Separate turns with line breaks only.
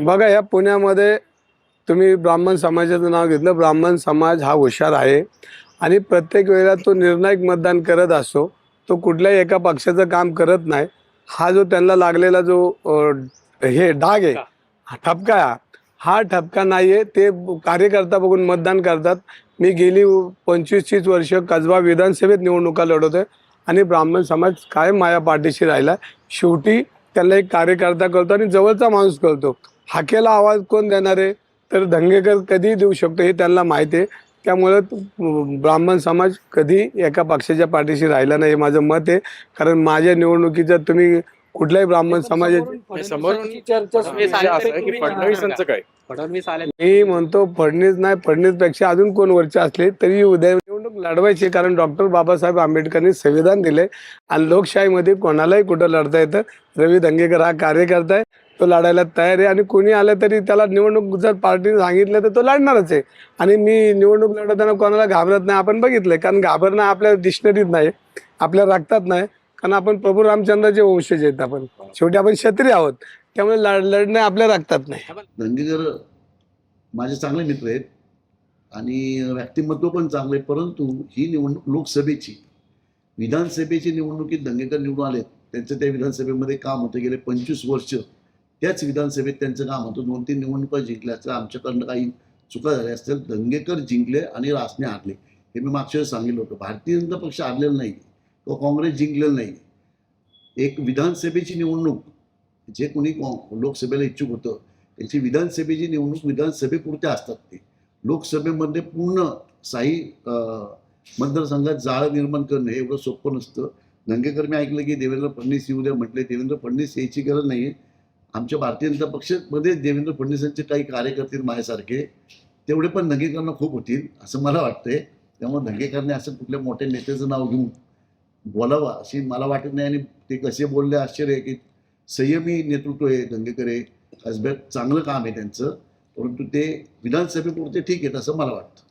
बघा, या पुण्यामध्ये तुम्ही ब्राह्मण समाजाचं नाव घेतलं. ब्राह्मण समाज हा हुशार आहे आणि प्रत्येक वेळेला तो निर्णायक मतदान करत असतो. तो कुठल्याही एका पक्षाचं काम करत नाही. हा जो त्यांना लागलेला जो हे डाग आहे, हा ठपका आहे, हा ठपका नाही आहे. ते कार्यकर्ता बघून मतदान करतात. मी गेली 25-30 वर्ष कसबा विधानसभेत निवडणुका लढवतोय आणि ब्राह्मण समाज कायम माझ्या पाठीशी राहिला. शेवटी त्याला एक कार्यकर्ता करतो आणि जवळचा माणूस करतो. हाकेला आवाज कोण देणार आहे? तर दंगेकर कधीही देऊ शकतो हे त्यांना माहिती आहे. त्यामुळे ब्राह्मण समाज कधी एका पक्षाच्या पाठीशी राहिला नाही हे माझं मत आहे. कारण माझ्या निवडणुकीचं तुम्ही कुठल्याही ब्राह्मण समाजाचे मी म्हणतो फडणवीस नाही, फडणवीसपेक्षा अजून कोण वरचे असले तरी उद्या निवडणूक लढवायची. कारण डॉक्टर बाबासाहेब आंबेडकरांनी संविधान दिले आणि लोकशाहीमध्ये कोणालाही कुठं लढता येतं. रवी दंगेकर हा कार्यकर्ता आहे, तो लढायला तयार आहे आणि कोणी आलं तरी त्याला निवडणूक जर पार्टीने सांगितलं तर तो लढणारच आहे. आणि मी निवडणूक लढवताना कोणाला घाबरत नाही. आपण बघितलंय, कारण घाबरणं आपल्या डिक्शनरीत नाही, आपल्या रक्तात नाही. कारण आपण प्रभू रामचंद्राचे वंशज आहेत. आपण शेवटी आपण क्षत्रिय आहोत. त्यामुळे लढणं आपल्या रक्तात नाही.
दंगेकर माझे चांगले मित्र आहेत आणि व्यक्तिमत्व पण चांगले, परंतु ही निवडणूक लोकसभेची, विधानसभेची निवडणुकीत दंगेकर निवडून आलेत. त्यांचं त्या विधानसभेमध्ये काम होतं. गेले 25 वर्ष त्याच विधानसभेत त्यांचं काम होतं. 2-3 निवडणुका जिंकल्याचं आमच्याकडनं काही चुका झाल्या असतील. दंगेकर जिंकले आणि रासने हारले, हे मी मागच्या वेळेस सांगितलं होतं. भारतीय जनता पक्ष हारलेला नाही किंवा काँग्रेस जिंकलेलं नाही. एक विधानसभेची निवडणूक, जे कोणी लोकसभेला इच्छुक होतं त्याची विधानसभेची निवडणूक विधानसभेपुरत्या असतात. ते लोकसभेमध्ये पूर्ण साई मतदारसंघात जाळं निर्माण करणं हे एवढं सोपं नसतं. दंगेकर मी ऐकलं की देवेंद्र फडणवीस येऊ द्या म्हटले. देवेंद्र फडणवीस यायची गरज नाही आहे. आमच्या भारतीय जनता पक्षामध्ये देवेंद्र फडणवीसांचे काही कार्यकर्ते माझ्यासारखे तेवढे पण दंगेकरांना खूप होतील असं मला वाटतंय. त्यामुळे दंगेकरने असं कुठल्या मोठ्या नेत्याचं नाव घेऊन बोलावं अशी मला वाटत नाही. आणि ते कसे बोलले आश्चर्य आहे की संयमी नेतृत्व आहे दंगेकर आहे. कसब्यात चांगलं काम आहे त्यांचं, परंतु ते विधानसभेपुरते ठीक आहेत असं मला वाटतं.